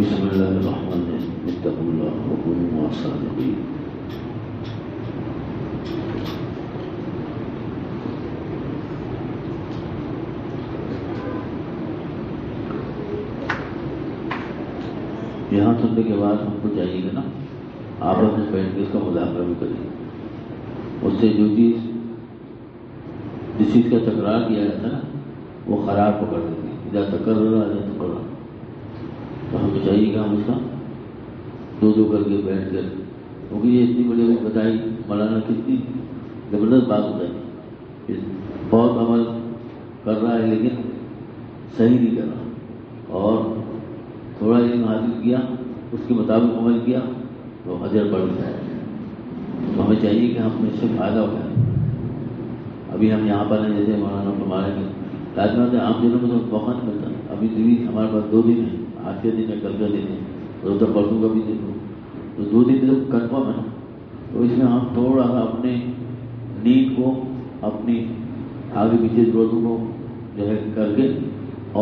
بسم اللہ الرحمن الرحیم اتقوا اللہ وکونوا مع الصادقین. یہاں سننے کے بعد ہم کو چاہیے گا نا آپس میں بیٹھ کے اس کا مذاکرہ بھی کریں. اس سے جو چیز جس چیز کا تکرار کیا جاتا ہے نا وہ خراب پکڑ دیتی ہے. اذا تکرر تو ہمیں چاہیے کہ ہم اس کا دو کر کے بیٹھ کر، کیونکہ یہ اتنی بڑی بتائی مولانا کتنی زبردست بات بتائی. بہت عمل کر رہا ہے لیکن صحیح نہیں کر رہا، اور تھوڑا علم حاصل کیا اس کے مطابق عمل کیا تو اجر بڑھ جائے. تو ہمیں چاہیے کہ ہم اس سے فائدہ اٹھائیں. ابھی ہم یہاں پر ہیں، جیسے مولانا ہمارے لازمات عام دنوں میں تو موقع نہیں ملتا. ابھی دن ہمارے پاس 2 دن ہیں، آج کے دن ہے، کل کا دن ہے، روزہ پرسوں کا بھی دن ہو، تو 2 دن جب کنفرم ہے تو اس میں ہم تھوڑا سا اپنے نیند کو، اپنی آگے پیچھے ضرورتوں کو جو ہے کر کے،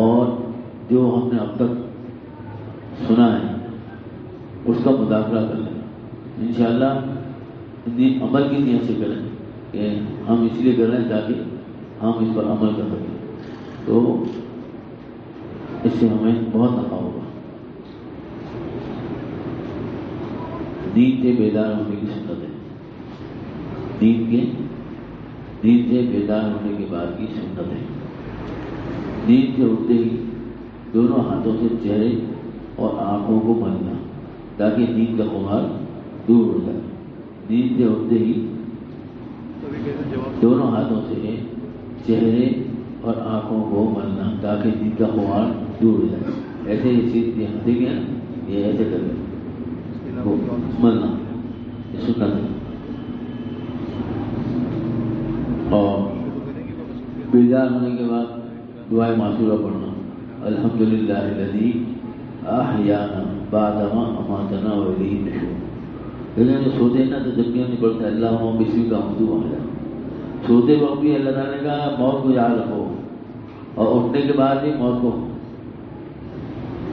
اور جو ہم نے اب تک سنا ہے اس کا مذاکرہ کر لیں. انشاءاللہ عمل کی نیت سے کریں کہ ہم اس لیے کر رہے ہیں تاکہ ہم اس پر عمل کر سکیں، تو اس سے ہمیں بہت نفع ہوگا. نیند سے بیدار ہونے کی سنت ہے. نیند سے بیدار ہونے کے بعد کی سنت ہے. نیند سے اٹھتے ہی دونوں ہاتھوں سے چہرے اور آنکھوں کو ملنا تاکہ نیند کا خمار دور ہو جائے. نیند سے اٹھتے ہی دونوں ہاتھوں سے چہرے اور آنکھوں کو ملنا تاکہ نیند کا خمار دور ہو جائے. ایسے ہی چیز دیکھیں نا، یہ ایسے کریں ملنا، یہ سنت ہے. اور بیدار ہونے کے بعد دعائے معصورہ پڑھنا، الحمدللہ الذی احیانا بعد ما اماتنا والیہ النشور. لیکن جو سوتے ہیں نا تو جب نہیں پڑھتا اللہم بسمک اموت واحیا. سوتے وقت بھی اللہ تعالیٰ نے کہا موت کو یاد رکھو، اور اٹھنے کے بعد بھی موت کو،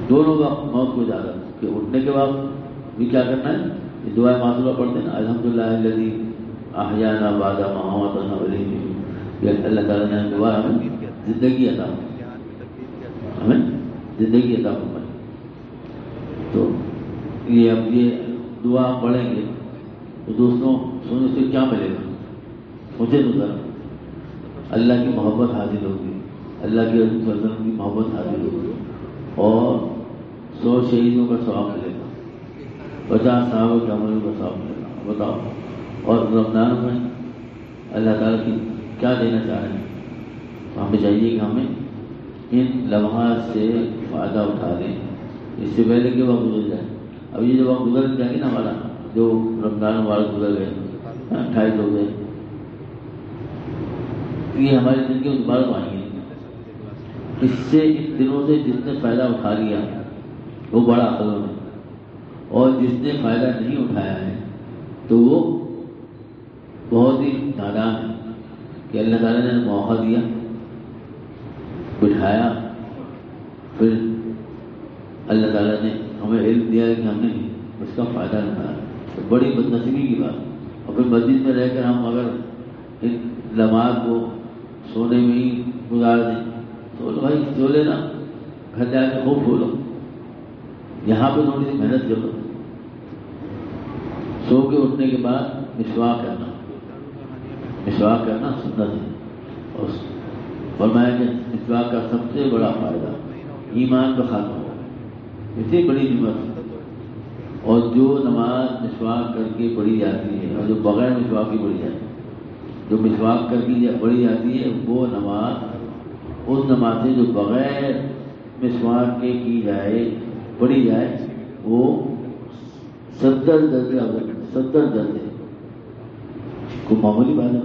دونوں کا موت کو یاد رکھو. کہ اٹھنے کے بعد بھی کیا کرنا ہے، یہ دعائے معصورہ پڑھتے ہیں نا، الحمدللہ الذی احیانا بعد ما اماتنا والیہ النشور. یہ اللہ تعالیٰ نے دعا ہمیں زندگی عطا ہمیں زندگی عطا فرمائی. تو یہ اب یہ دعا پڑھیں گے تو دوستوں سننے سے کیا ملے گا؟ مجھے تو ذرا اللہ کی محبت حاصل ہوگی، اللہ کے رسول صلی اللہ علیہ وسلم کی محبت حاصل ہوگی، اور 100 شہیدوں کا ثواب ملے گا، 50 صحابہ کے عملوں کا ثواب ملے گا. بتاؤ. اور رمضان میں اللہ تعالیٰ کی کیا دینا چاہ رہے ہیں؟ ہمیں چاہیے کہ ہمیں ان لمحات سے فائدہ اٹھا لیں اس سے پہلے کہ وقت گزر جائے. اب یہ جو وقت گزر جائے گی نا ہمارا، جو رمضان مبارک گزر گئے، 28 ہو گئے، یہ ہماری زندگی میں دوبارہ آئیں گے. اس سے ان دنوں سے جس نے فائدہ اٹھا لیا وہ بڑا عقل ہے، اور جس نے فائدہ نہیں اٹھایا ہے تو وہ بہت ہی نادان ہے. کہ اللہ تعالیٰ نے موقع دیا، بٹھایا، پھر اللہ تعالیٰ نے ہمیں علم دیا کہ ہم نے اس کا فائدہ اٹھایا. تو بڑی بد نصیبی کی بات. اور پھر مسجد میں رہ کر ہم اگر ان لمحات کو سونے میں ہی گزار دیں تو بھائی سو لینا، گھر جا کے خوب سو لو، یہاں پہ تھوڑی سی محنت کر لو. سو کے اٹھنے کے بعد مسواک کرنا، مسواک کرنا سنت ہے. اور فرمایا کہ مسواک کا سب سے بڑا فائدہ ایمان کا خاتمہ ہو، اتنی بڑی نعمت. اور جو نماز مسواک کر کے پڑھی جاتی ہے اور جو بغیر مسواک کی پڑھی جاتی ہے، جو مسواک کر کے پڑھی جاتی ہے وہ نماز اس نماز سے جو بغیر مسواک کے کی جائے پڑھی جائے وہ 70 درجے 70 درجے. کوئی معمولی بات ہے.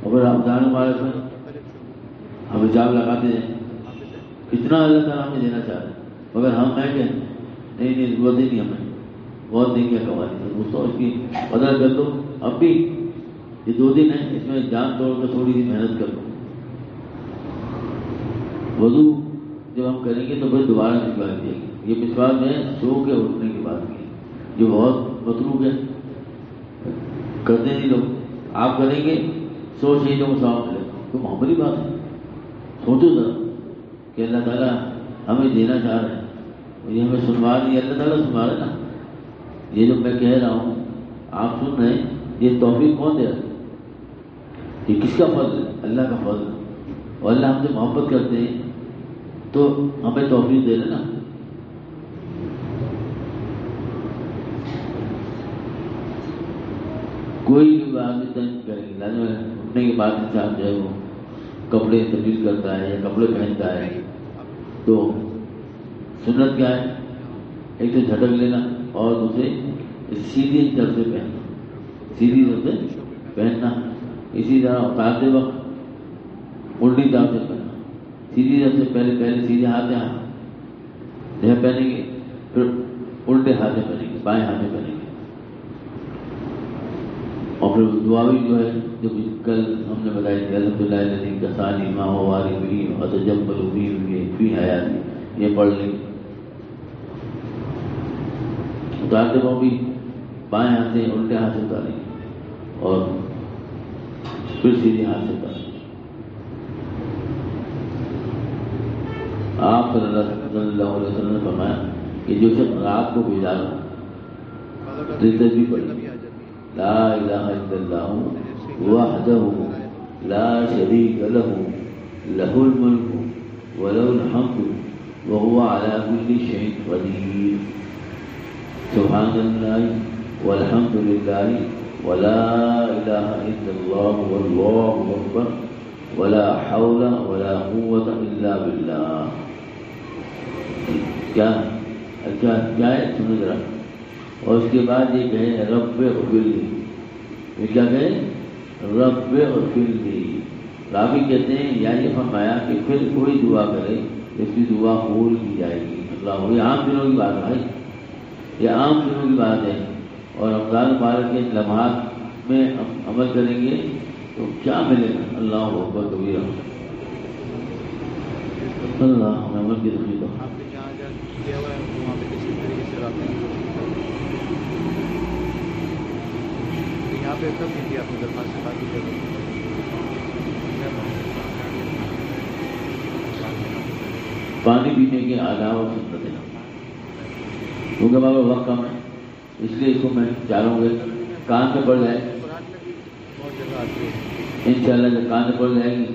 اگر رمضان مبارک میں ہم حجاب لگاتے ہیں، کتنا اللہ تعالیٰ ہمیں دینا چاہ رہے ہیں، مگر ہم ہیں کہ نہیں ضرورت ہی نہیں ہمیں، بہت دیں گے کمائی. دوستوں اس کی قدر کر لو. اب بھی یہ 2 دن ہیں، اس میں جان توڑ کر تھوڑی سی محنت کر لو. وضو جب ہم کریں گے تو پھر دوبارہ مسواک دیں گے. یہ مسواک میں سو کے اٹھنے کی بات کی جو بہت مطلوب ہے، کرتے نہیں لوگ. آپ کریں گے 100 شہیدوں کو ثواب ملے گا. تو معمولی بات ہے. سوچو ذرا کہ اللہ تعالیٰ ہمیں دینا چاہ رہے ہیں، یہ ہمیں سنوا نہیں، اللہ تعالیٰ سنوا رہے نا. یہ جو میں کہہ رہا ہوں آپ سن رہے ہیں، یہ توفیق کون دے رہا ہے؟ یہ کس کا فضل ہے؟ اللہ کا فضل. اور اللہ ہم سے محبت کرتے ہیں تو ہمیں توفیق دے رہے نا. کوئی بھی آدمی تنگ کرے گی، لازم اٹھنے کے بعد انسان جو ہے وہ کپڑے تبدیل کرتا ہے یا کپڑے پہنتا ہے تو سنت کیا ہے؟ ایک تو جھٹک لینا اور دوسرے سیدھی طرف سے پہننا، سیدھی طرف سے پہننا. اسی طرح اتارتے وقت الٹی طرف سے پہننا، سیدھی طرف سے پہلے سیدھے ہاتھ سے پہنیں گے، پھر الٹے ہاتھ سے پہنیں گے، بائیں ہاتھ سے پہنیں گے. اور پھر دعا بھی جو ہے جو کل ہم نے بتائی تھی، الحمدللہ الذی کسانی ما هو وارث به وتجبل به فی حیاتی، یہ پڑھ لیں. اتارتے وقت بھی بائیں ہاتھ سے الٹے ہاتھ سے اتاریں گے اور پھر سیدھے ہاتھ سے اتاریں گے. آپ صلی اللہ علیہ وسلم نے فرمایا کہ جو شخص رات کو بیدار ہو تسبیح پڑھے، لا الہ الا اللہ وحدہ لا شریک لہ لہ الملک وله الحمد وهو على كل شيء قدیر. سبحان اللہ والحمد للہ ولا الہ الا اللہ واللہ اکبر ولا حول ولا قوة الا باللہ. کیا ہے سنو ذرا. اور اس کے بعد یہ کہے رب اغفر لی. یہ کیا کہے؟ رب اغفر لی. راوی کہتے ہیں یا یہ فرمایا کہ پھر کوئی دعا کرے اس کی دعا قبول کی جائے گی. اللہ، یہ عام دنوں کی بات ہے، یہ عام دنوں کی بات ہے. اور رمضان مبارک کے لمحات میں عمل کریں گے تو کیا ملے گا؟ اللہ اکبر کبیرہ. اللہ ہمیں عمل کی توفیق دے. یہاں پہ کب کی آپ نے درخواست سے بات کی؟ پانی پینے کے آداب اور سنتیں، کیونکہ ہمارا وقت کم ہے اس لیے اس کو میں چاہوں گے کان پہ پڑ جائے. انشاءاللہ جب کان پہ پڑ جائے گی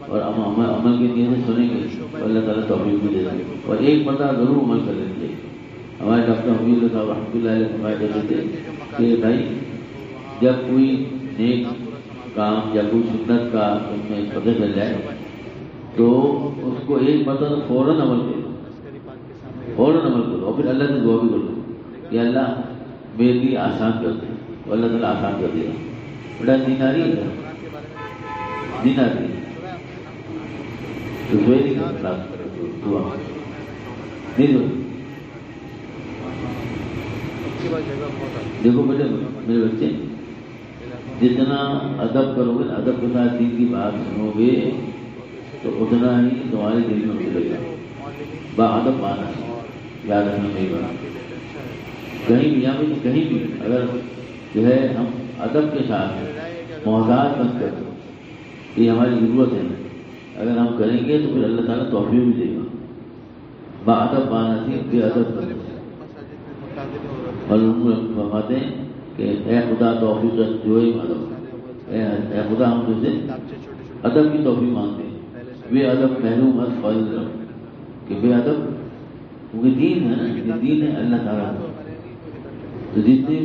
اور عمل کے نیت سے سنیں گے تو اللہ تعالیٰ توفیق بھی دے دیں گے. اور ایک مرتبہ ضرور عمل کر لیں گے. ہمارے ڈاکٹر حمید اللہ صاحب رحمۃ اللہ علیہ فرمایا کرتے تھے کہ بھائی جب کوئی نیک کام یا کوئی سنت کا اس میں پتہ چل جائے تو اس کو ایک مرتبہ فوراً عمل کرو، فوراً عمل کرو اور پھر اللہ سے دعا بھی کرو کہ اللہ میرے لیے آسان کر دے. تو اللہ تعالیٰ آسان کر دے گا. بڑا دیناری ہے، دیناری تو دعا نہیں دو. دیکھو بیٹے میرے بچے، جتنا ادب کرو گے، ادب کے ساتھ دین کی بات سنو گے تو اتنا ہی تمہارے دل میں اترے گا. با ادب مانا یاد رکھنا میری بات. کہیں بھی یہاں پہ کہیں بھی اگر جو ہے ہم ادب کے ساتھ محتاج بن کر یہ ہماری ضرورت ہے. اگر ہم کریں گے تو پھر اللہ تعالیٰ توفیق بھی دے گا. بادب بانا تھی بے ادب کرنا. اور فرماتے ہیں کہ اے خدا توفیق جو ہی مانو، اے خدا ہم تجھ سے ادب کی توفیق مانگتے ہیں. بے ادب محروم از فضل کہ بے ادب، کیونکہ دین ہے نا، یہ دین ہے اللہ تعالیٰ. تو جتنی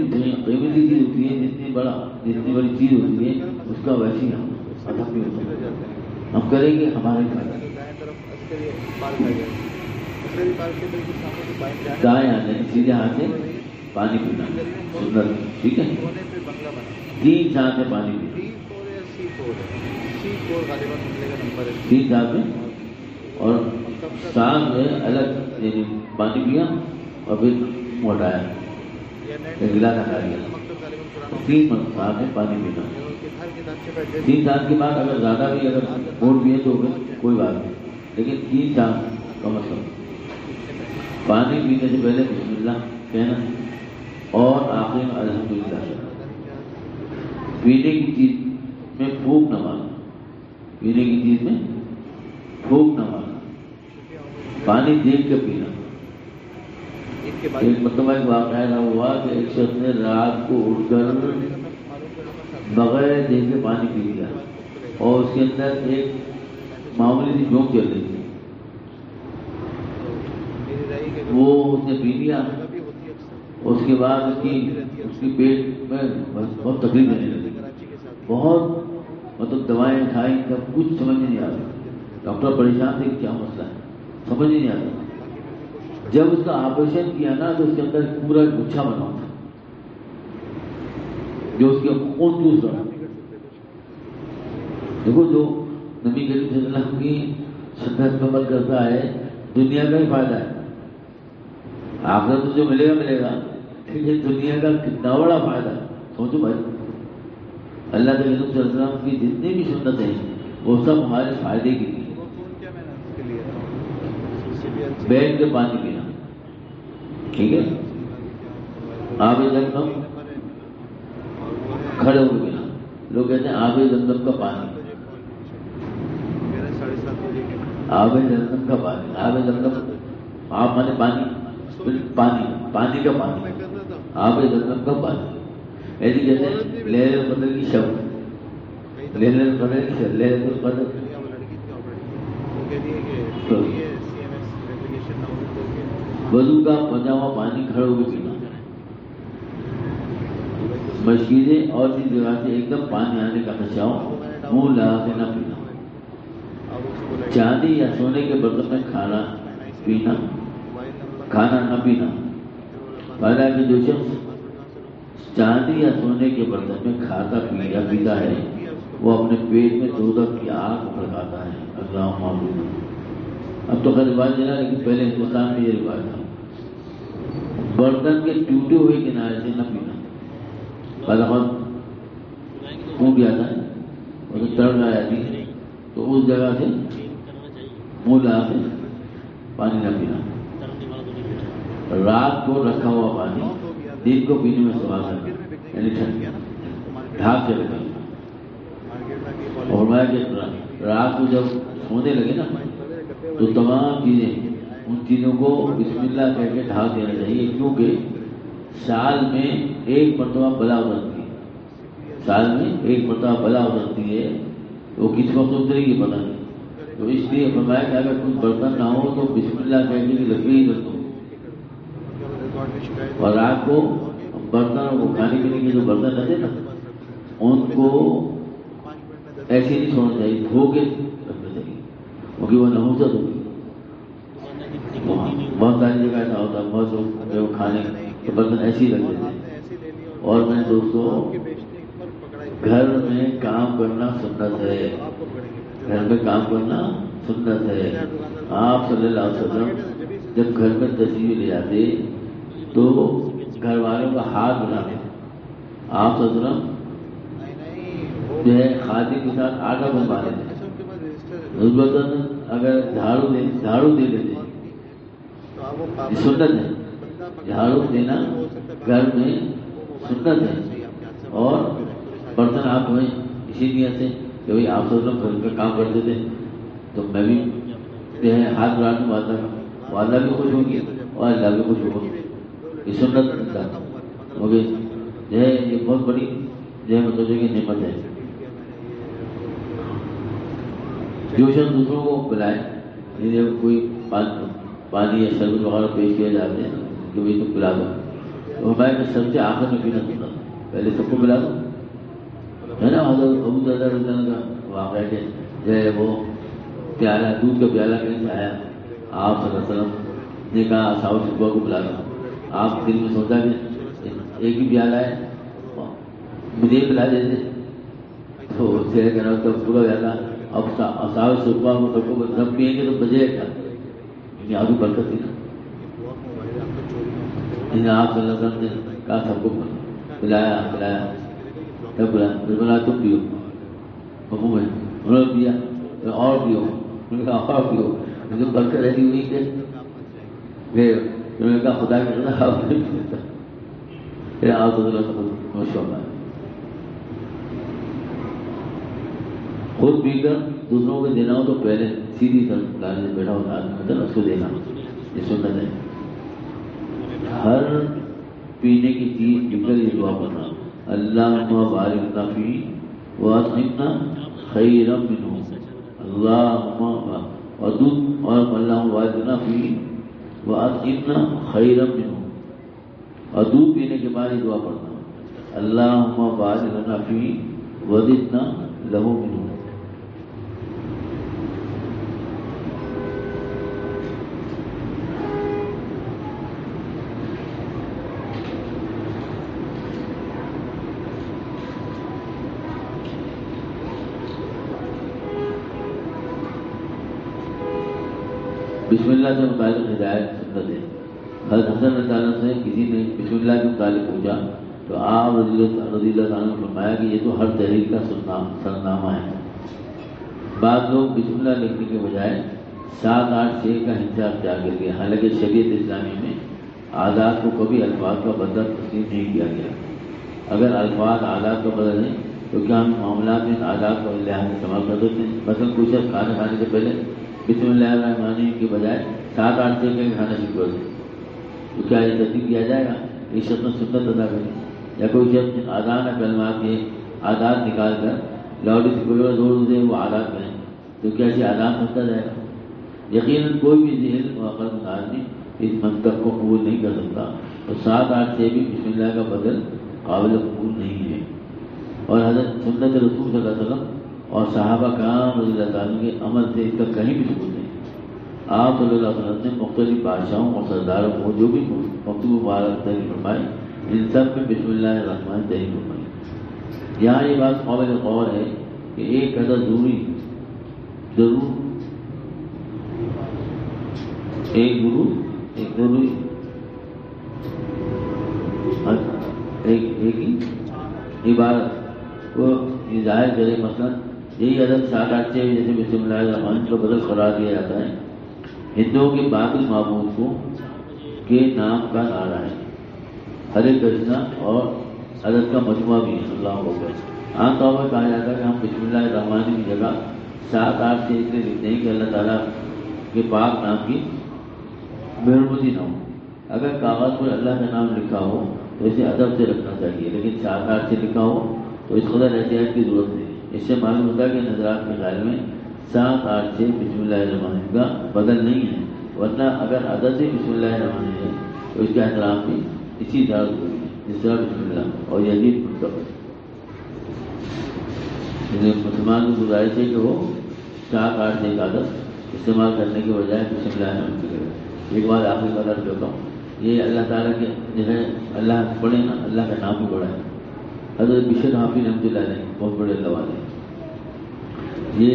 قیمتی چیز ہوتی ہے، جتنی بڑی چیز ہوتی ہے، اس کا ویسے ہی ہم ادب بھی ہوتا ہے. ہم کریں گے ہمارے فائدہ. دائیں ہاتھ سے سیدھے ہاتھ سے پانی پینا سنت، ٹھیک ہے. 3 ساتھ سے پانی پینا، 3 ساتھ میں، اور سانس میں الگ یعنی پانی پیا اور پھر موٹایا، ایک گلاس ہٹا لیا. 3 ساتھ میں پانی پینا. 3 ساتھ کے بعد اگر زیادہ بھی اگر موٹ پیے تو کوئی بات نہیں، لیکن 3 ساتھ کا مطلب پانی پینے سے پہلے بسم اللہ کہنا اور آخر میں الحمدللہ. پینے کی چیز میں پھونک نہ مارنا، پینے کی چیز میں پھونک نہ مارنا، پانی دیکھ کے پینا. ایک مرتبہ ایک واقعہ ہوا کہ ایک شخص نے رات کو اٹھ کر بغیر دیکھے پانی پی لیا اور اس کے اندر ایک معمولی سی جھونک چل رہی تھی. وہ اس نے پی لیا. اس کے بعد اس کی پیٹ میں بہت تکلیف دینے لگی، بہت مطلب دوائیں کھائیں، تب کچھ سمجھ نہیں آتا. ڈاکٹر پریشان تھے کہ کیا مسئلہ ہے، سمجھ نہیں آتا. جب اس کا آپریشن کیا نا تو اس کے اندر پورا گچھا بنا تھا جو اس کے خون چوس رہا. دیکھو جو نبی کریم صلی اللہ علیہ وسلم کی سنت پر عمل کرتا ہے دنیا کا ہی فائدہ ہے. آخرت تو جو ملے گا، لیکن دنیا کا کتنا بڑا فائدہ ہے. سوچو بھائی، اللہ کے رسول صلی اللہ علیہ وسلم کی جتنی بھی سنتیں ہیں وہ سب ہمارے فائدے کی تھی. بیٹھ کے پانی پینا، ٹھیک ہے. آب زمزم کھڑے ہو کے پینا. لوگ کہتے ہیں آب زمزم کا پانی، آب زمزم کا پانی، آب زمزم آپ مانے پانی، پانی کا پانی، آب زمزم کا پانی. ایسی کہتے ہیں لیلۃ القدر کی شب، لیلۃ القدر کی شب، لیلۃ القدر. وضو کا پجامہ پانی کھڑے ہو کے پینا. مشکلیں اور چیز جگہ سے ایک دم پانی آنے کا خدشہ ہو، منہ لگا کے نہ پینا. چاندی یا سونے کے برتن میں کھانا نہ پینا. حالانکہ جو شخص چاندی یا سونے کے برتن میں کھاتا پیتا ہے وہ اپنے پیٹ میں دوزخ کی آگ بھڑکاتا ہے. اللہ معبود. اب تو خیر رواج چلا، لیکن پہلے ہندوستان میں یہ رواج تھا. برتن کے ٹوٹے ہوئے کنارے سے نہ پینا. ٹوٹ جاتا ہے اور تڑ آ جاتی ہے تو اس جگہ سے منہ لگا کے پانی نہ پینا. رات کو رکھا ہوا پانی دن کو پینے میں ثواب ہے، یعنی ڈھاک کے رکھنا. اور میں کہ رات کو جب سونے لگے نا تو تمام چیزیں، ان چیزوں کو بسم اللہ کہہ کے ڈھانک دینا چاہیے، کیونکہ سال میں ایک مرتبہ بلا اترتی ہے. سال میں ایک مرتبہ بلا اترتی ہے، وہ کس وقت اترے گی پتہ نہیں. تو اس لیے فرمایا کہ اگر کوئی برتن نہ ہو تو بسم اللہ کہنے کی لکڑی ہی رکھ دو. اور رات کو برتن کو کھانے پینے کے جو برتن رہتے نا ان کو ایسے نہیں چھوڑنا چاہیے، دھو کے رکھنا چاہیے، کیونکہ وہ نحوست ہوتی ہے. بہت ساری جگہ ایسا ہوتا ہے، بہت لوگ کھانے کے برتن ایسے ہی رکھ دیتے ہیں. اور میں دوستوں، گھر میں کام کرنا سنت ہے، گھر میں کام کرنا سنت ہے. آپ صلی اللہ علیہ وسلم جب گھر میں تشریف لے جاتے تو گھر والوں کا ہاتھ بناتے. آپ صلی اللہ علیہ وسلم جو ہے خادم کے ساتھ آٹا بنوا لیتے. اگر جھاڑو دے دیتے، سنت ہے، جھاڑو دینا گھر میں سنت ہے. اور برتن آپ ہوئے اسی نیت سے کہ بھائی آپ سب لوگ گھر کا کام کرتے تھے تو میں بھی جو ہے ہاتھ بڑھا دوں والدہ کا، والدہ بھی خوش ہوگی اور اللہ بھی خوش ہوگا. یہ سنت کا مگر جو ہے یہ بہت بڑی جو ہے مطلب کہ نعمت ہے. جو شخص دوسروں کو پلائے، جب کوئی پانی یا شربت وغیرہ پیش کیا جاتے ہیں کہ بھائی تم پلا دو، تو ہمارے میں سب سے آخر میں پینا ہوتا، پہلے سب کو پلا دو، ہے نا. حضرت ابو درداء رضی اللہ عنہ کا واقعہ ہے کہ جو ہے وہ پیالہ دودھ کا پیالہ کہیں سے آیا، آپ صلی اللہ علیہ وسلم نے کہا اصحاب صبح کو پلا دو. آپ دل میں سوچا کہ ایک ہی پیالہ ہے مجھے پلا دیتے، تو اس سے کہنا تو پورا پیالہ اب اصحاب صبح کو سب کو سب پئیں گے تو بجے کیا، یعنی آگے برکت تھی نا. آپ صلی اللہ علیہ وسلم نے کہا سب کو پلایا تب بولا تم پیو، مفہوم ہے. انہوں نے پیا اور پیو، انہوں نے کہا اور پیو، مجھے برکت رہتی ہوئی کہ انہوں نے کہا خدا کے خدا آپ نہیں پیتا. پھر آپ صلی اللہ علیہ وسلم ماشاءاللہ خود پی کر دوسروں کو دینا ہو تو پہلے سیدھی طرف لانے بیٹھا ہوتا آدمی ہوتا ہے نا، اس کو دینا، یہ سنت ہے. ہر پینے کی چیز پی کر یہ دعا کرنا، اللہم بارک لنا فیہ واطعمنا خیرا منہ، اللہم اور دودھ اور اللہم بارک لنا فیہ واطعمنا خیرا منہ، اور دودھ پینے کے بعد یہ دعا پڑھنا، اللہم بارک لنا فیہ وزدنا لہ منہ. بسم اللہ سے متعلق ہدایت سنت ہے. حضرت حسن رضی اللہ عنہ سے کسی نے بسم اللہ کے متعلق پوچھا تو آپ رضی اللہ عنہ نے فرمایا کہ یہ تو ہر تحریر کا سرنامہ ہے. بعض لوگ بسم اللہ لکھنے کے بجائے 7-8 شعر کا ہنسا اختیار کر گیا، حالانکہ شریعت اسلامی میں عادات کو کبھی الفاظ کا بدل تسلیم نہیں کیا گیا. اگر الفاظ عادات کا بدل ہیں تو کیا ہم معاملات میں عادات کا لحاظ استعمال کر دیتے ہیں؟ مثلاً کوئی شخص کھانا کھانے سے پہلے بسم اللہ الرحمن الرحیم کے بجائے 7-8 شعر کا کھانا شروع کر دے تو کیا یہ تصدیق کیا جائے گا؟ یہ شخص نے سنت ادا کرے. یا کوئی شخص آزان کلمات کے عادات نکال کر لاؤڈ اسپیکر زور دے وہ عادات کریں تو کیا یہ آدان سمجھا جائے گا؟ یقیناً کوئی بھی ذہن و عقل مند آدمی اس منطق کو قبول نہیں کر سکتا. تو 7-8 سے بھی بسم اللہ کا بدل قابل قبول نہیں ہے. اور حضرت سنت رسول صلی اللہ علیہ وسلم اور صحابہ کرام رضی اللہ عنہ کے عمل سے اس کا کہیں بھی ثبوت نہیں. آپ صلی اللہ علیہ وسلم نے مختلف بادشاہوں اور سرداروں کو جو بھی مکتوب مبارک تحریر فرمائی ان سب میں بسم اللہ الرحمن تحریر فرمائی. یہاں یہ بات قابل غور ہے کہ ایک عدد ضرور ایک ہی عبارت کو ظاہر کرے. مثلا یہی عدد 7-8 سے جیسے بسم اللہ الرحمن کا بدل قرار دیا جاتا ہے. ہندوؤں کے باقی معبود کو کے نام کا نعرہ ہے. ہرے کرشنا اور عدد کا مجموعہ بھی ہے. اللہ اکبر. عام طور پر کہا جاتا ہے کہ ہم بسم اللہ الرحمن کی جگہ 7-8 سے اس لیے لکھتے ہیں کہ اللہ تعالیٰ کے پاک نام کی مہربانی نہ ہو. اگر کاغذ پر اللہ کا نام لکھا ہو تو اسے ادب سے رکھنا چاہیے، لیکن 7-8 سے لکھا ہو تو اس قدر احتیاط کی ضرورت نہیں. اس سے معلوم ہوتا ہے کہ نظرات کے خیال میں 7-8 سے بسم اللہ الرحمن الرحیم کا بدل نہیں ہے. ورنہ اگر عدد سے بسم اللہ الرحمن الرحیم ہے تو اس کا احترام بھی اسی طرح ضروری ہے جس طرح بسم اللہ. اور یزید منتخب مسلمان کو گزارش ہے کہ وہ 7-8 سے کا عدد استعمال کرنے کے بجائے بسم اللہ الرحمن الرحیم. ایک بات آخری بات عرض کرتا ہوں، یہ اللہ تعالیٰ کے جو ہے اللہ پڑھے نا، اللہ کا نام بھی بڑا ہے. حضرت بشر حافظ رحمۃ اللہ علیہ بہت بڑے اللہ والے، یہ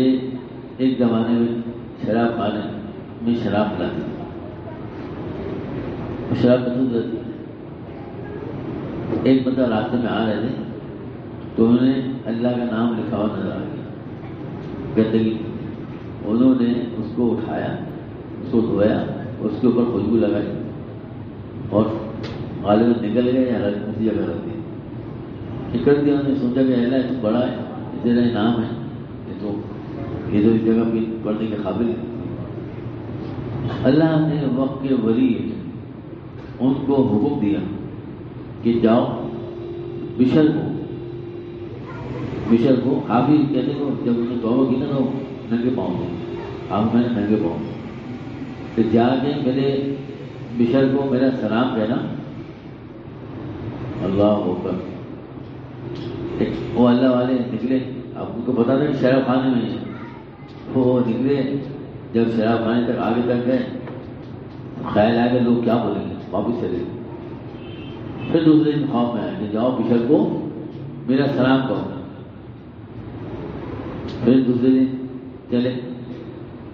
ایک زمانے میں شراب خانے میں شراب پلاتے تھے. شراب پسند رہتی ہے. ایک بندہ راستے میں آ رہے تھے تو انہوں نے اللہ کا نام لکھا ہوا نظر آ گیا گندگی. انہوں نے اس کو اٹھایا، اس کو دھویا، اس کے اوپر خوشبو لگائی اور غالباً نکل گئے یا اسی جگہ رکھ دی. نکل دیا. انہوں نے سوچا کہ اللہ تو بڑا ہے، تیرا نام ہے، یہ تو یہ تو اس جگہ پہ پڑھنے کے قابل ہے۔ اللہ نے وقت کے ولی ان کو حکم دیا کہ جاؤ بشر کو حافظ کہتے کو جب انہوں نے توبہ کی نا تو ننگے پاؤں تھے، اب میں نے ننگے پاؤں کہ جا کے میرے بشر کو میرا سلام کہنا۔ اللہ اکبر۔ وہ اللہ والے نکلے، آپ کو پتا تھا کہ شراب خانے میں ہیں، وہ نکلے، جب شراب خانے تک آگے تک گئے خیال آیا کہ لوگ کیا بولیں گے، واپس چلے گئے۔ پھر دوسرے دن خواب میں آیا کہ جاؤ بشر کو میرا سلام کہو۔ پھر دوسرے دن چلے،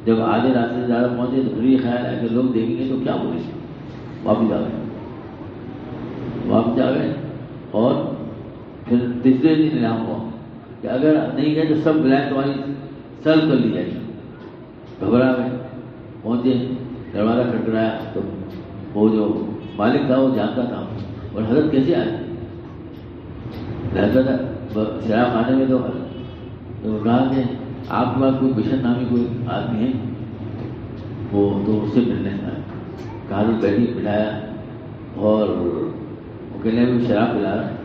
جب آدھے راستے سے زیادہ پہنچے تو پھر یہ خیال آیا کہ لوگ دیکھیں گے تو کیا بولیں گے، واپس آ گئے۔ اور پھر تیسرے دن اعلان ہوا کہ اگر نہیں گئے تو سب بلائن تمہاری سلب کر لی جائے گی۔ گھبرا گئے، پہنچے، دروازہ کھٹکھٹایا تو وہ جو مالک تھا وہ جانتا تھا، اور حضرت کیسے آئے؟ رہتا تھا شراب خانے میں، تو کہا کہ آپ کے پاس کوئی بشر نامی کوئی آدمی ہے؟ وہ تو اس سے ملنے آیا، کہا تو بیٹھی، بٹھایا، اور وہ کہنے لگے شراب پلا رہا ہے،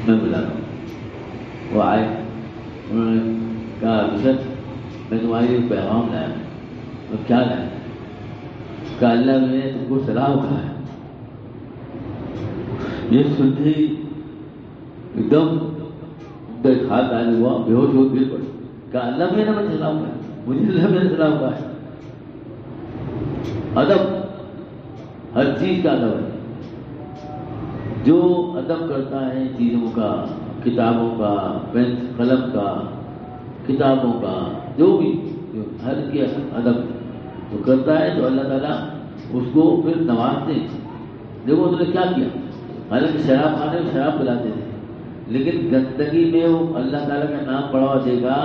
میں ملا رہا ہوں۔ وہ آئے، انہوں نے کہا بشر میں تمہارے لیے پیغام لایا ہوں۔ اور کیا لایا؟ کہا اللہ میں نے تم کو سلام کہا ہے۔ یہ سنتے ہی ایک دم ایک ہاتھ آنے ہوا، بے ہوش ہو گر پڑے۔ کہا اللہ میں نے مجھے سلام کہا ہے، مجھے اللہ میں نے سلام کہا ہے۔ ادب، ہر چیز کا ادب ہے۔ جو ادب کرتا ہے چیزوں کا، کتابوں کا، پین قلم کا، کتابوں کا، جو بھی ہر کے ادب جو کرتا ہے تو اللہ تعالیٰ اس کو پھر نوازتے ہیں۔ دیکھو انہوں نے کیا کیا، حالانکہ شراب خانے میں شراب پلاتے تھے، لیکن گندگی میں وہ اللہ تعالیٰ کا نام پڑا ہوا دیکھا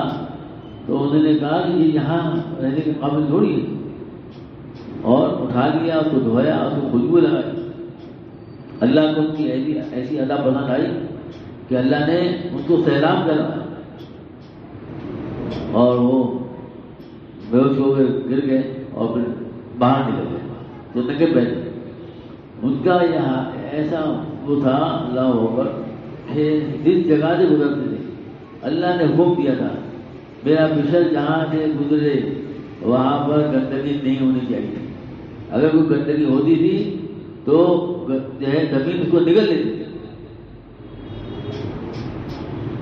تو انہوں نے کہا کہ یہ یہاں رہنے کے قابل تھوڑی ہے، اور اٹھا لیا، اس کو دھویا، اس کو خوشبو لگائی۔ اللہ کو ان کی ایسی ادا پسند آئی کہ اللہ نے ان کو سیلاب کرا، اور وہ بے ہوش ہو گئے، گر گئے، اور پھر باہر نکل گئے تو ننگے بیٹھے۔ ان کا یہاں ایسا وہ تھا اللہ ہوگا کہ جس جگہ سے گزرتے تھے اللہ نے حکم دیا تھا میرا بشر جہاں سے گزرے وہاں پر گندگی نہیں ہونی چاہیے۔ اگر کوئی گندگی ہوتی تھی تو جو ہے زمین اس کو نگل لیتی تھی،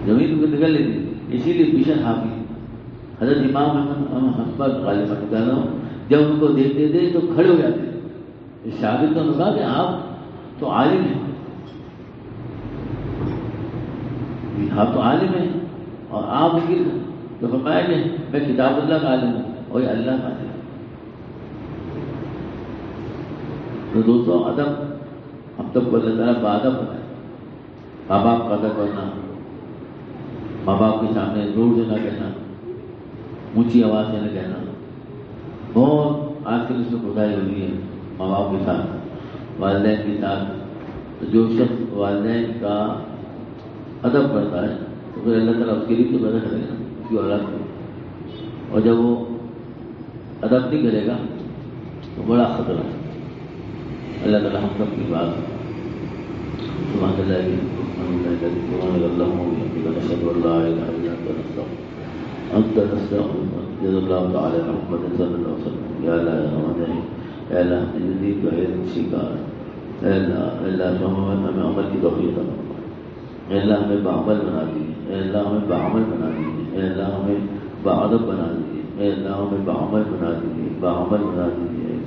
زمین کو نگل لیتی تھی۔ اسی لیے بشر حافظ حضرت امام احمد غالباً کہنا جب ان کو دیکھتے تھے تو کھڑے ہو جاتے تھے۔ شاگرد نے کہا کہ آپ تو عالم ہیں، آپ تو عالم ہیں اور آپ گر تو فرمایا کہ میں کتاب اللہ کا عالم ہوں اور یہ اللہ کا عالم ہے۔ تو دوستوں ادب ہم تب کو اللہ تعالیٰ بادب بنائے۔ ماں باپ کا ادب کرنا، ماں باپ کے سامنے زور سے نہ کہنا، اونچی آواز سے نہ کہنا۔ بہت آج کل اس میں خدائی ہوئی ہے ماں باپ کے ساتھ، والدین کے ساتھ۔ تو جو شخص والدین کا ادب کرتا ہے تو پھر اللہ تعالیٰ اس کے لیے تو پیدا کرے گا اس کی اولاد کو، اور جب وہ ادب نہیں کرے گا تو بڑا خطرہ ہے۔ اللہ تعالیٰ ہم سب کی بات سبحان اللہ انت نستغفرک جزا اللہ تعالی محمد صلی اللہ علیہ وسلم۔ یا اللہ اے اللہ زندگی کا ہے شکار، اے اللہ ہمیں عمل کی توفیق عطا فرما، اے اللہ ہمیں باعمل بنا دیجیے، اے اللہ ہمیں باعمل بنا دیجیے، اے اللہ ہمیں باادب بنا دیجیے، اے اللہ ہمیں باعمل بنا دیجیے، باعمل بنا دیجیے،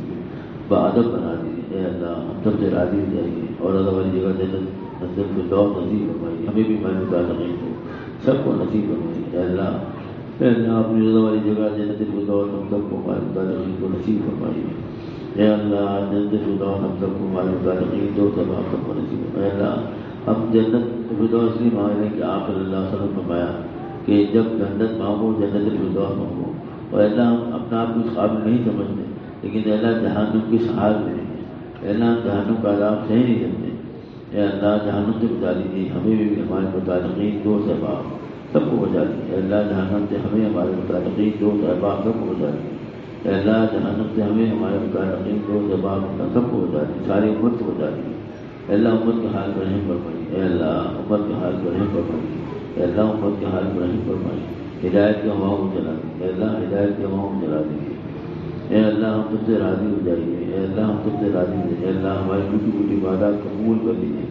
باادب بنا دیجیے۔ اے اللہ ہم سب سے راضی ہو جائیے اور اللہ والی جگہ جنت الفردوس نصیب فرمائیے، ہمیں بھی محنت کا تقیم ہو، سب کو نصیب فرمائیے۔ اے اللہ اپنی رضا والی جگہ جنت الفردوس ہم سب کو محنت کا تقیم کو نصیب فرمائیے۔ اے اللہ جنت الفردوس ہم سب کو محنت کا تقیم دو سب ہم سب کو نصیب فرمائیے۔ اے اللہ ہم جنت الفردوس نہیں مانگنے کہ آپ صلی اللہ علیہ وسلم فرمایا کہ جب جنت مانگو جنت الفردوس مانگو، اور اللہ ہم اپنا آپ کو اس قابل نہیں سمجھتے، لیکن اے اللہ جہنم کی سہار میں ہیں، اے اللہ جہنم کا عذاب صحیح نہیں کرتے، اے اللہ جہنم سے بچا لیجیے، ہمیں بھی ہمارے متعلقین دو سباب سب کو بچا دی. اے اللہ جہنم سے ہمیں ہمارے متعلقین دوست احباب سب کو بچا دی. اے اللہ جہنم سے ہمیں ہمارے متعلقین دوست احباب سب کو بچا دی. ساری امت کو بچا دی. اے اللہ امت کے حال پر رحم فرمائی. اے اللہ امت کے حال پر رحم فرمائی. اے اللہ امت کے حال پر رحم فرمائی. ہدایت کی ہواؤں کو چلا دی. اے اللہ ہدایت کی ہواؤں کو چلا دیجیے. اے اللہ ہم تم سے راضی ہو جائیے. اے اللہ ہم تم سے راضی ہو جائیے. اے اللہ ہماری ٹوٹی پھوٹی عبادات قبول کر لیجیے.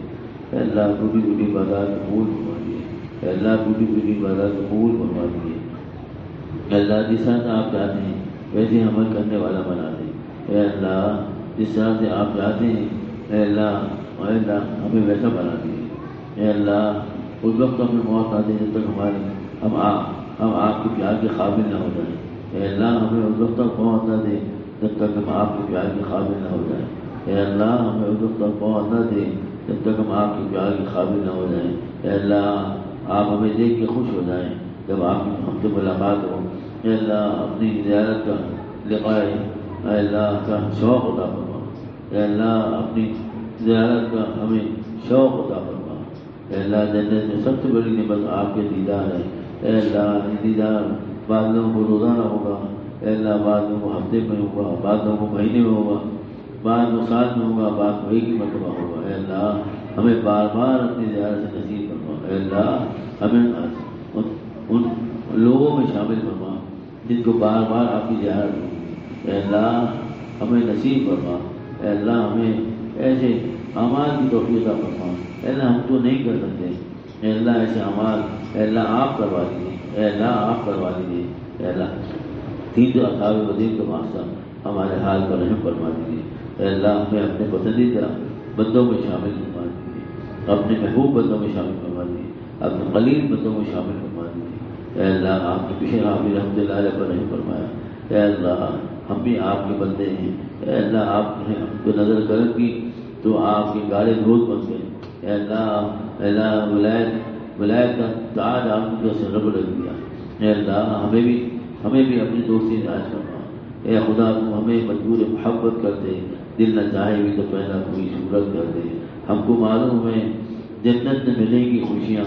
اے اللہ ٹوٹی پھوٹی عبادات قبول فرما دیجیے. اے اللہ ٹوٹی پھوٹی عبادات قبول فرما دیجیے. اے اللہ جس طرح سے آپ چاہتے ہیں ویسے عمل کرنے والا بنا دیں. اے اللہ جس طرح سے آپ چاہتے ہیں اے اللہ ہمیں ویسا بنا دیجیے. اے اللہ اس وقت ہمیں موت آ دے جب تک ہم آپ کے پیار کے قابل نہ ہو جائیں. اے اللہ ہمیں اس وقت تک موت نہ دے جب تک ہم آپ کے پیار کے قابل نہ ہو جائیں. اے اللہ ہمیں اس وقت تک موت نہ دے جب تک ہم آپ کے پیار کے قابل نہ ہو جائیں. اے اللہ آپ ہمیں دیکھ کے خوش ہو جائیں جب آپ ہم سے ملاقات ہو. اے اللہ اپنی زیارت کا لقائے اے اللہ کا شوق عطا فرما. اے اللہ اپنی زیارت کا ہمیں شوق عطا فرما. اے اللہ جنت میں سب سے بڑی نعمت آپ کے دیدار ہے. اے اللہ دیدار بعض لوگوں کو روزانہ ہوگا. اے اللہ بعض لوگوں کو ہفتے میں ہوگا, بعض لوگوں کو مہینے میں ہوگا, بعض کو سال میں ہوگا, بعض کو ایک ہی مرتبہ ہوگا. اے اللہ ہمیں بار بار اپنی زیارت سے نصیب فرما. اے اللہ ہمیں ان لوگوں میں شامل فرما جن کو بار بار آپ کی زیارت ہوگی. اے اللہ ہمیں نصیب فرما. اے اللہ ہمیں ایسے اعمال کی توفیق عطا فرما. اے اللہ ہم تو نہیں کر سکتے. اے اللہ ایسے اعمال اے اللہ آپ کروا دیجیے. اے اللہ آپ کروا دیجیے. اے اللہ تین جو اصحاب وزیر کے واسطہ ہمارے حال پر رحم فرما دیجیے. اے اللہ ہمیں اپنے پسندیدہ بندوں میں شامل فرما دیجیے. اپنے محبوب بندوں میں شامل فرما دیجیے. اپنے قلیل بندوں میں شامل فرما دیجیے. اے اللہ آپ کے پیچھے حافظ رحمۃ اللہ علیہ پر رحم فرمایا. اے اللہ ہم بھی آپ کے بندے ہیں. اے اللہ آپ نے ہم کو نظر کرم کی تو آپ کے گاڑے دھوت بن گئے. اے اللہ ولایت کا تاج آپ کو سرب رکھ دیا. اے اللہ ہمیں بھی اپنی دوستی ناز کرنا. اے خدا تو ہمیں مجبور محبت کر دے. دل نہ چاہے بھی تو پہلا کوئی صورت کر دے. ہم کو معلوم ہے جنت میں ملیں گی خوشیاں,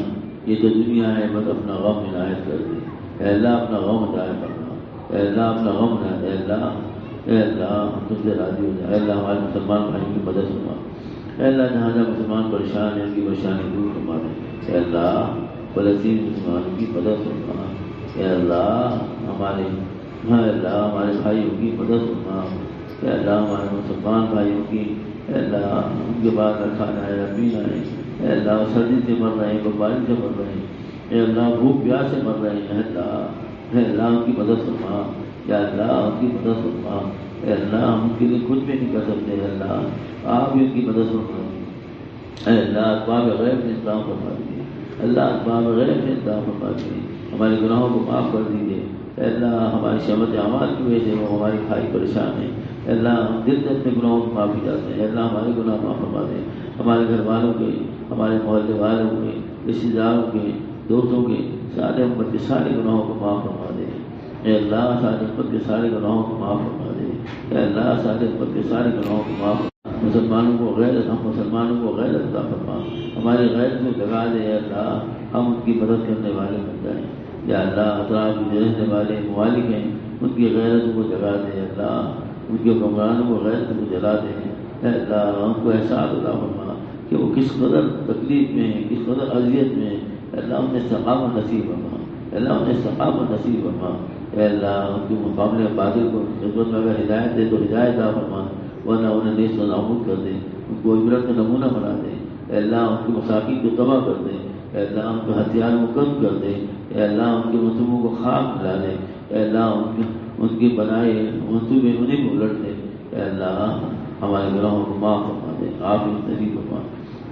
یہ تو دنیا ہے بس اپنا غم عنایت کر دے. اے اللہ اپنا غم عنایت کرنا. اے اللہ اپنا غم عنایت. اے اللہ ہم تم سے راضی ہو جائے. اے اللہ ہمارے مسلمان بھائیوں کی مدد فرما. اے اللہ جہاں جہاں مسلمان پریشان ہیں ان کی پریشانی دور فرما دے. اے اللہ فلسطین مسلمانوں کی مدد فرما. اے اللہ ہمارے بھائیوں کی مدد فرما. اے اللہ ہمارے مسلمان بھائیوں کی اے اللہ ان کے بعد کھانا ہے پینا ہے. اے اللہ سردی سے مر رہے ہیں, بمباری سے مر رہے ہیں. اے اللہ بھوک پیاس سے مر رہے ہیں. اے اللہ ان کی مدد فرما. یا اللہ ان کی مدد فرما. اے اللہ ہم ان کے لیے کچھ بھی نہیں کر سکتے. اے اللہ آپ بھی ان کی مدد فرما. اے اللہ اسباب غیب سے انتظام فرما دیجیے. اللہ اسباب غیب سے انتظام فرما دیجیے. ہمارے گناہوں کو معاف کر دیجیے. اے اللہ ہماری شمت اعمال کی وجہ سے وہ ہماری بھائی پریشان ہیں. اے اللہ ہم دل سے اپنے گناہوں کو معافی چاہتے ہیں. اے اللہ ہمارے گناہ معاف فرما دیں. ہمارے گھر والوں کے, ہمارے محلے والوں کے, رشتے داروں کے, دوستوں کے, سارے امت کے سارے گناہوں کو معاف فرما دیں. اے اللہ سارے امت کے سارے گناہوں کو معاف فرما دیں. اے اللہ سارے امت کے سارے گناہوں کو معاف فرما. مسلمانوں کو غیرت عطا فرما. ہماری غیرت میں جگا دے. اے اللہ ہم ان کی مدد کرنے والے بن جائیں. یا اللہ اطراف میں رہنے والے ممالک ہیں ان کی غیرت کو جگا دے. اللہ ان کے حکمرانوں کو غیرت کو جلا دے. اے اللہ ان کو احساس عطا فرما کہ وہ کس قدر تکلیف میں ہیں, کس قدر اذیت میں ہیں. اے اللہ انہیں استقامت نصیب فرما. اے اللہ انہیں استقامت نصیب فرما. اے اللہ ان کے مقابلے باطل کو خدمت میں اگر ہدایت دے تو ہدایت عطا فرما, ورنہ انہیں نیست و نابود کر دے. ان کو عبرت کا نمونہ بنا دے. اے اللہ ان کی مساکین کو تباہ کر دے. اے اللہ ان کے ہتھیاروں کو کم کر دے. اے اللہ ان کے منصوبوں کو خاک ملا دے. اے اللہ ان کے بنائے منصوبے انہیں کو الٹ دے. اے اللہ ہمارے گناہوں کو معاف فرما دے. آپ ہی نصیب فرما.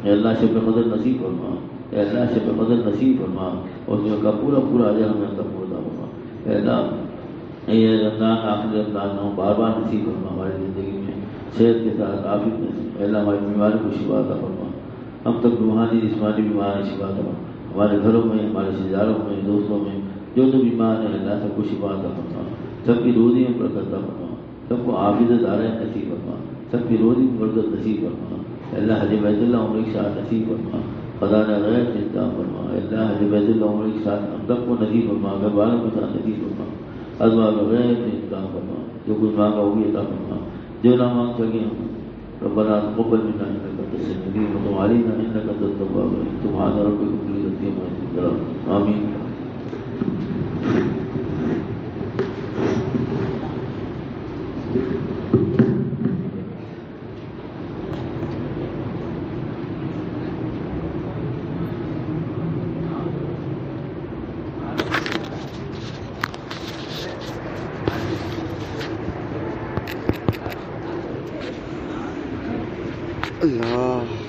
اے اللہ شب قدر نصیب فرما. اے اللہ شب قدر نصیب فرما اور اس کا پورا اجر ہمیں عطا فرما. اے اللہ یہ رمضان آخری رمضان ہوں بار بار نصیب فرما. ہماری زندگی میں صحت کے ساتھ عافیت نصیب. اے اللہ ہماری بیماری کو شفا عطا فرما. ہم تک روحانی جسمانی بیماری شفا عطا فرما. ہمارے گھروں میں, ہمارے رشتے داروں میں, دوستوں میں جو بیمار ہیں اللہ سب کو شفا عطا فرما. سب کی روزی میں برکت عطا فرما. سب کو عابد دارین نصیب فرما. سب کی روزی میں برکت نصیب فرما. اللہ حج بیت اللہ عمرے کے ساتھ نصیب فرما. خدا نے غیر سے انتظام فرما، اللہ حج بیت اللہ عمر کے ساتھ ہم کو نصیب فرما، گھر والوں کے ساتھ نصیب فرما، ازوا کا غیر سے انتظام فرما، جو کچھ مانگا وہ بھی عطا فرما، جو نہ مانگ سکے ہم ربنا تقبل منا انك انت السميع العليم وتب علينا انك انت التواب الرحيم سبحان ربك رب العزة عما يصفون آمين. اللہ